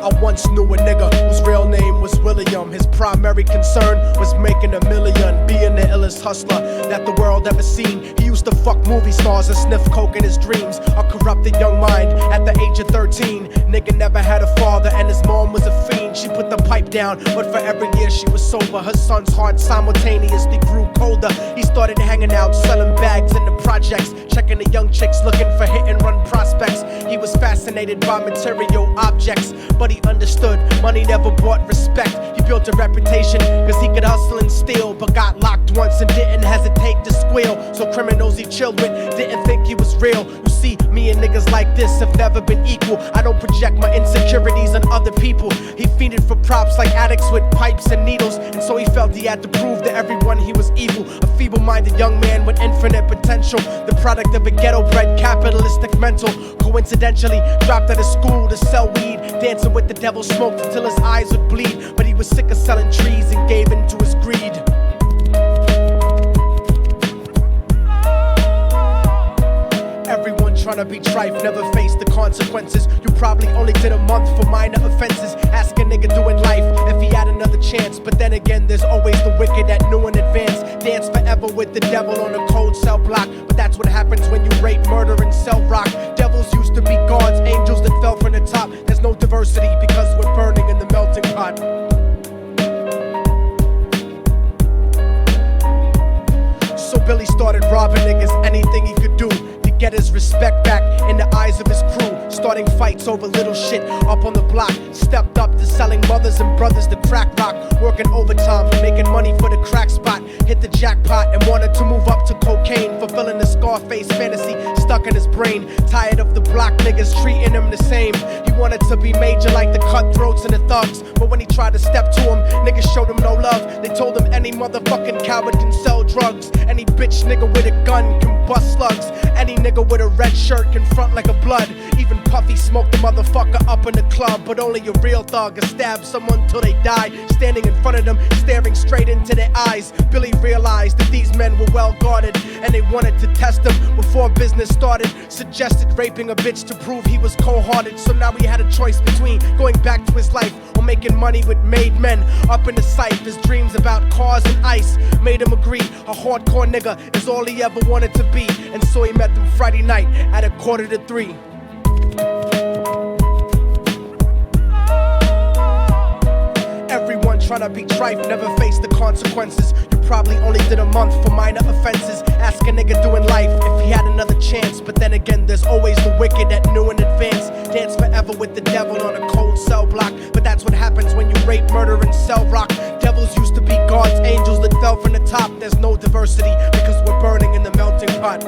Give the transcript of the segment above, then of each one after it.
I once knew a nigga whose real name was William. His primary concern was making $1 million, being the illest hustler that the world ever seen. He used to fuck movie stars and sniff coke in his dreams. A corrupted young mind at the age of 13. Nigga never had a father and his mom was a fiend. She put the pipe down, but for every year she was sober, her son's heart simultaneously grew colder. He started hanging out, selling bags in the projects, checking the young chicks looking for hit and run prospects. He was fascinated by material objects, but he understood money never bought respect. He built a reputation cause he could hustle and steal, but got locked once and didn't hesitate to squeal. So criminals he chilled with didn't think he was real. You see, me and niggas like this have never been equal. I don't project my insecurities on other people. He fiended for props like addicts with pipes and needles, and so he felt he had to prove to everyone he was evil. A feeble-minded young man with infinite potential, the product of a ghetto-bred capitalistic mental. Coincidentally, dropped out of school to sell weed, dancing with the devil, smoked until his eyes would bleed. But he was sick of selling trees and gave in to his greed. Everyone tryna be trife, never face the consequences. You probably only did a month for minor offenses. Ask a nigga doing life if he had another chance. But then again, there's always the wicked that knew in advance. Dance forever with the devil on a cold cell block. But that's what happens when you rape, murder, and sell rock. Devils used to be gods, angels that fell from the top. There's no diversity because we're burning in the melting pot. So Billy started robbing niggas, anything he could do to get his respect back in the eyes of his crew. Starting fights over little shit up on the block. Stepped up to selling mothers and brothers the crack rock. Working overtime, making money for the crack spot. Hit the jackpot and wanted to move up to cocaine. Fulfilling the Scarface fantasy stuck in his brain. Tired of the block niggas treating him the same. He wanted to be major like the cutthroats and the thugs. But when he tried to step to him, niggas showed him no love. They told him any motherfucking coward can sell drugs. Any bitch nigga with a gun can bust slugs. Any nigga with a red shirt can front like a blood. Even Puffy smoked the motherfucker up in the club. But only a real thug can stab someone till they die. Standing in front of them, staring straight into their eyes. Billy realized that these men were well guarded, and they wanted to test him before business started. Suggested raping a bitch to prove he was cold-hearted. So now he had a choice between going back to his life or making money with made men. Up in the sight, his dreams about cars and ice made him agree a hardcore nigga is all he ever wanted to be. And so he met them Friday night at 2:45. Everyone tryna be trife, never face the consequences. You probably only did a month for minor offenses. Ask a nigga doing life if he had another chance. But then again, there's always the wicked that knew in advance. Dance forever with the devil on a cold cell block. But that's what happens when you rape, murder, and sell rock. Devils used to be gods, angels that fell from the top. There's no diversity because we're burning in the melting pot.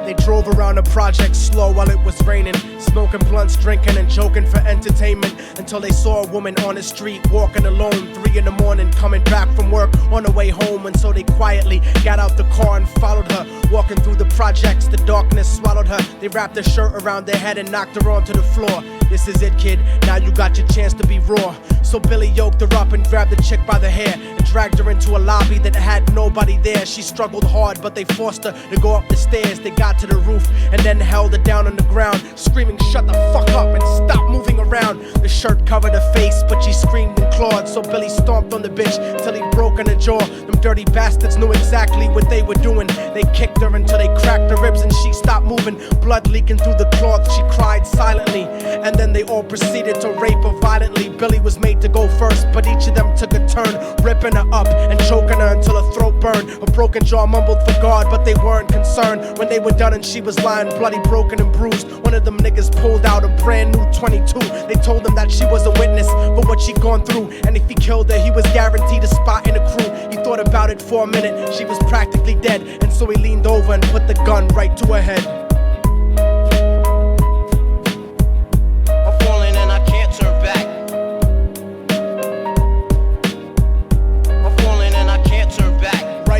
They drove around the project slow while it was raining, smoking blunts, drinking and joking for entertainment, until they saw a woman on the street walking alone, 3 in the morning, coming back from work on her way home. And so they quietly got out the car and followed her, walking through the projects. The darkness swallowed her. They wrapped her shirt around their head and knocked her onto the floor. This is it, kid, now you got your chance to be raw. So Billy yoked her up and grabbed the chick by the hair and dragged her into a lobby that had nobody there. She struggled hard, but they forced her to go up the stairs. They got to the roof and then held her down on the ground, screaming, "Shut the fuck up and stop moving around." The shirt covered her face, but she screamed and clawed. So Billy stomped on the bitch till he broke in her jaw. Them dirty bastards knew exactly what they were doing. They kicked her until they cracked her ribs and she stopped moving. Blood leaking through the cloth, she cried silently. And then they all proceeded to rape her violently. Billy was made to go first, but each of them took a turn, ripping her up and choking her until her throat burned. Her broken jaw mumbled for God, but they weren't concerned. When they were done and she was lying bloody, broken and bruised, one of them niggas pulled out a brand new 22. They told him that she was a witness for what she'd gone through, and if he killed her, he was guaranteed a spot in the crew. He thought about it for a minute, she was practically dead, and so he leaned over and put the gun right to her head.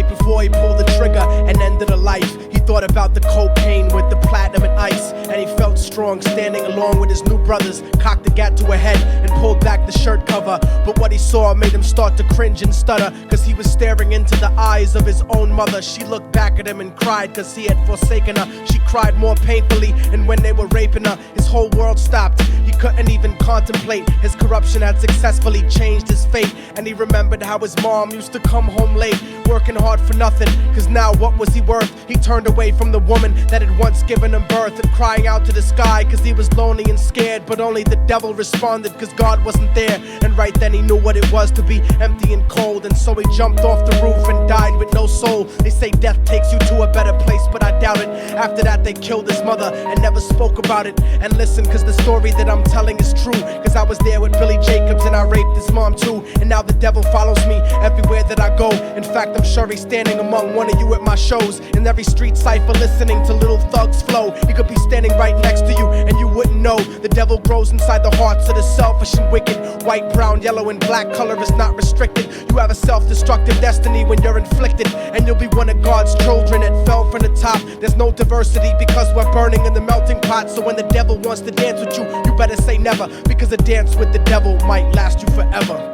Before he pulled the trigger and ended her life, he thought about the cocaine with the platinum and ice, and he felt strong standing along with his new brothers. Cocked the gat to her head and pulled back the shirt cover, but what he saw made him start to cringe and stutter, cause he was staring into the eyes of his own mother. She looked back at him and cried cause he had forsaken her. She cried more painfully, and when they were raping her, his whole world stopped. He couldn't even contemplate. His corruption had successfully changed his fate, and he remembered how his mom used to come home late, working hard for nothing, cause now what was he worth? He turned away from the woman that had once given him birth, and crying out to the sky cause he was lonely and scared, but only the devil responded cause God wasn't there. And right then he knew what it was to be empty and cold, and so he jumped off the roof and died with no soul. They say death takes you to a better place, but I doubt it. After that they killed his mother and never spoke about it. And listen, cause the story that I'm telling is true, cause I was there with Billy Jacobs and I raped his mom too. And now the devil follows me everywhere that I go. In fact, I'm sure he's standing among one of you at my shows, in every street cipher listening to Little Thug's flow. He could be standing right next to you and you wouldn't know. The devil grows inside the hearts of the selfish and wicked. White, brown, yellow, and black color is not restricted. You have a self-destructive destiny when you're inflicted, and you'll be one of God's children that fell from the top. There's no diversity because we're burning in the melting pot. So when the devil wants to dance with you, you better say never, because a dance with the devil might last you forever.